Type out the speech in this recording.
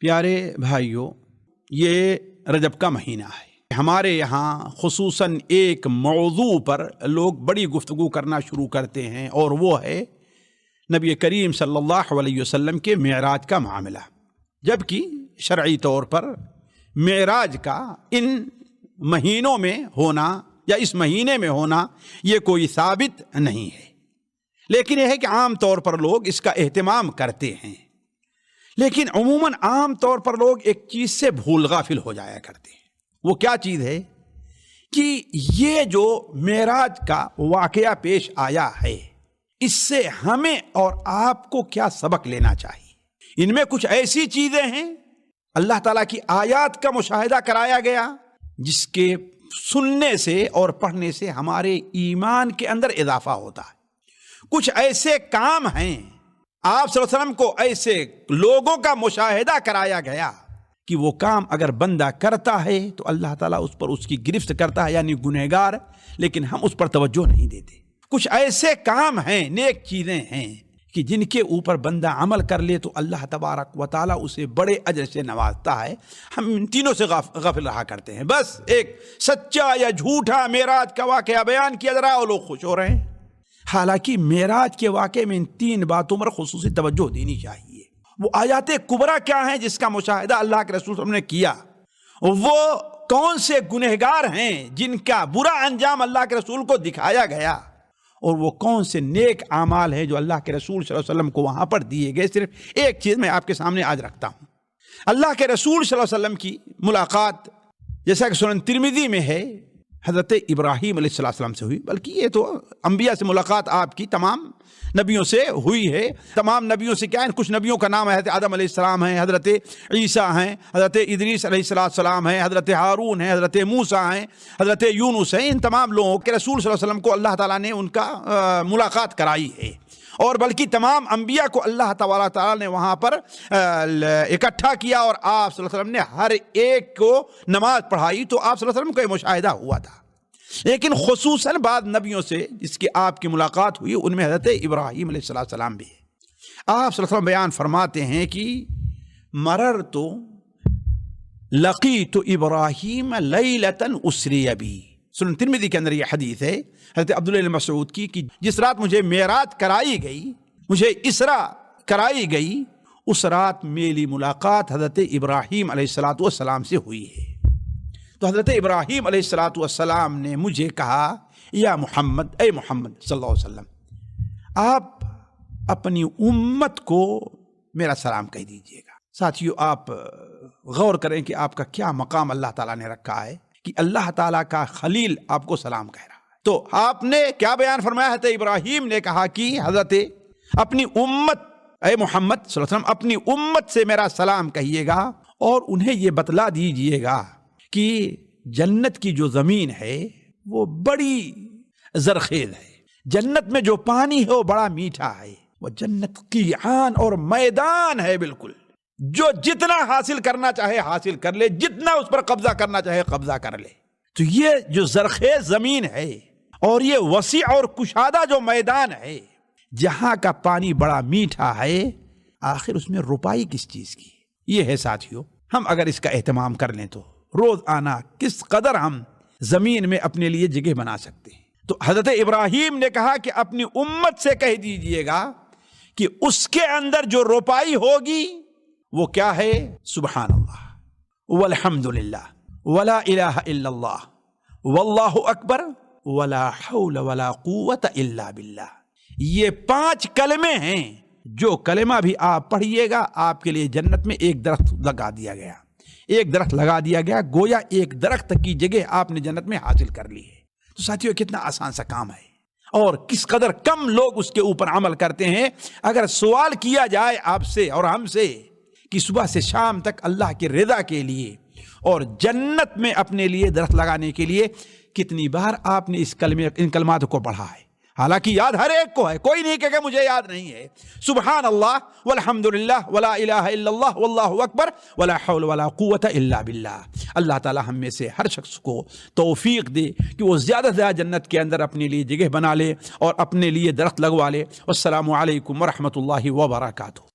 پیارے بھائیوں، یہ رجب کا مہینہ ہے۔ ہمارے یہاں خصوصاً ایک موضوع پر لوگ بڑی گفتگو کرنا شروع کرتے ہیں، اور وہ ہے نبی کریم صلی اللہ علیہ وسلم کے معراج کا معاملہ، جبکہ شرعی طور پر معراج کا ان مہینوں میں ہونا یا اس مہینے میں ہونا یہ کوئی ثابت نہیں ہے، لیکن یہ ہے کہ عام طور پر لوگ اس کا اہتمام کرتے ہیں۔ لیکن عموماً عام طور پر لوگ ایک چیز سے بھول غافل ہو جایا کرتے ہیں۔ وہ کیا چیز ہے کہ یہ جو معراج کا واقعہ پیش آیا ہے، اس سے ہمیں اور آپ کو کیا سبق لینا چاہیے۔ ان میں کچھ ایسی چیزیں ہیں، اللہ تعالیٰ کی آیات کا مشاہدہ کرایا گیا جس کے سننے سے اور پڑھنے سے ہمارے ایمان کے اندر اضافہ ہوتا ہے۔ کچھ ایسے کام ہیں، آپ صلی اللہ علیہ وسلم کو ایسے لوگوں کا مشاہدہ کرایا گیا کہ وہ کام اگر بندہ کرتا ہے تو اللہ تعالیٰ اس پر اس کی گرفت کرتا ہے، یعنی گنہگار، لیکن ہم اس پر توجہ نہیں دیتے۔ کچھ ایسے کام ہیں، نیک چیزیں ہیں کہ جن کے اوپر بندہ عمل کر لے تو اللہ تبارک و تعالیٰ اسے بڑے اجر سے نوازتا ہے۔ ہم ان تینوں سے غافل رہا کرتے ہیں۔ بس ایک سچا یا جھوٹا معراج کا واقعہ بیان کیا جا رہا ہے اور لوگ خوش ہو رہے ہیں، حالانکہ معراج کے واقعے میں ان تین باتوں پر خصوصی توجہ دینی چاہیے۔ وہ آیات کبریٰ کیا ہیں جس کا مشاہدہ اللہ کے رسول صلی اللہ علیہ وسلم نے کیا؟ وہ کون سے گنہگار ہیں جن کا برا انجام اللہ کے رسول کو دکھایا گیا؟ اور وہ کون سے نیک اعمال ہیں جو اللہ کے رسول صلی اللہ علیہ وسلم کو وہاں پر دیے گئے؟ صرف ایک چیز میں آپ کے سامنے آج رکھتا ہوں۔ اللہ کے رسول صلی اللہ علیہ وسلم کی ملاقات جیسا کہ سنن ترمذی میں ہے، حضرت ابراہیم علیہ السلام سے ہوئی، بلکہ یہ تو انبیاء سے ملاقات آپ کی تمام نبیوں سے ہوئی ہے۔ تمام نبیوں سے کیا ہے، کچھ نبیوں کا نام ہے، حضرت آدم علیہ السلام ہیں، حضرت عیسیٰ ہیں، حضرت ادریس علیہ السلام ہیں، حضرت ہارون ہیں، حضرت موسیٰ ہیں، حضرت یونس ہیں۔ ان تمام لوگوں کے رسول صلی اللہ علیہ وسلم کو اللہ تعالیٰ نے ان کا ملاقات کرائی ہے، اور بلکہ تمام انبیاء کو اللہ تعالیٰ نے وہاں پر اکٹھا کیا، اور آپ صلی اللہ علیہ وسلم نے ہر ایک کو نماز پڑھائی، تو آپ صلی اللہ علیہ وسلم کو یہ مشاہدہ ہوا تھا۔ لیکن خصوصاً بعض نبیوں سے جس کی آپ کی ملاقات ہوئی، ان میں حضرت ابراہیم علیہ السلام بھی ہے۔ آپ صلی اللہ علیہ وسلم بیان فرماتے ہیں کہ مررت لقیت ابراہیم لیلۃ اسری بی، سنن ترمذی کے اندر یہ حدیث ہے حضرت عبداللہ بن مسعود کی کہ جس رات مجھے معراج کرائی گئی، مجھے اسراء کرائی گئی، اس رات میری ملاقات حضرت ابراہیم علیہ السلام سے ہوئی ہے۔ تو حضرت ابراہیم علیہ السلام نے مجھے کہا، یا محمد، اے محمد صلی اللہ علیہ وسلم، آپ اپنی امت کو میرا سلام کہہ دیجئے گا۔ ساتھیو، آپ غور کریں کہ آپ کا کیا مقام اللہ تعالیٰ نے رکھا ہے کہ اللہ تعالیٰ کا خلیل آپ کو سلام کہہ رہا ہے۔ تو آپ نے کیا بیان فرمایا؟ حضرت ابراہیم نے کہا کہ حضرت اپنی امت، اے محمد صلی اللہ علیہ وسلم، اپنی امت سے میرا سلام کہیے گا، اور انہیں یہ بتلا دیجئے گا کہ جنت کی جو زمین ہے وہ بڑی زرخیز ہے، جنت میں جو پانی ہے وہ بڑا میٹھا ہے، وہ جنت قیعان اور میدان ہے، بالکل جو جتنا حاصل کرنا چاہے حاصل کر لے، جتنا اس پر قبضہ کرنا چاہے قبضہ کر لے۔ تو یہ جو زرخیز زمین ہے اور یہ وسیع اور کشادہ جو میدان ہے، جہاں کا پانی بڑا میٹھا ہے، آخر اس میں روپائی کس چیز کی؟ یہ ہے ساتھیو، ہم اگر اس کا اہتمام کر لیں تو روز آنا کس قدر ہم زمین میں اپنے لیے جگہ بنا سکتے ہیں۔ تو حضرت ابراہیم نے کہا کہ اپنی امت سے کہہ دیجئے گا کہ اس کے اندر جو روپائی ہوگی وہ کیا ہے؟ سبحان اللہ والحمد للہ ولا الہ الا اللہ واللہ اکبر ولا حول ولا قوت الا باللہ۔ یہ 5 کلمے ہیں، جو کلمہ بھی آپ پڑھیے گا آپ کے لیے جنت میں ایک درخت لگا دیا گیا، ایک درخت لگا دیا گیا، گویا ایک درخت کی جگہ آپ نے جنت میں حاصل کر لی ہے۔ تو ساتھیو، کتنا آسان سا کام ہے، اور کس قدر کم لوگ اس کے اوپر عمل کرتے ہیں۔ اگر سوال کیا جائے آپ سے اور ہم سے کہ صبح سے شام تک اللہ کی رضا کے لیے اور جنت میں اپنے لیے درخت لگانے کے لیے کتنی بار آپ نے ان کلمات کو پڑھا ہے؟ حالانکہ یاد ہر ایک کو ہے، کوئی نہیں کہ مجھے یاد نہیں ہے۔ سبحان اللہ والحمد للہ ولا الہ الا اللہ واللہ اکبر ولا حول ولا قوت الا باللہ۔ اللہ تعالی ہم میں سے ہر شخص کو توفیق دے کہ وہ زیادہ سے زیادہ جنت کے اندر اپنے لیے جگہ بنا لے اور اپنے لیے درخت لگوا لے۔ والسلام علیکم ورحمۃ اللہ وبرکاتہ۔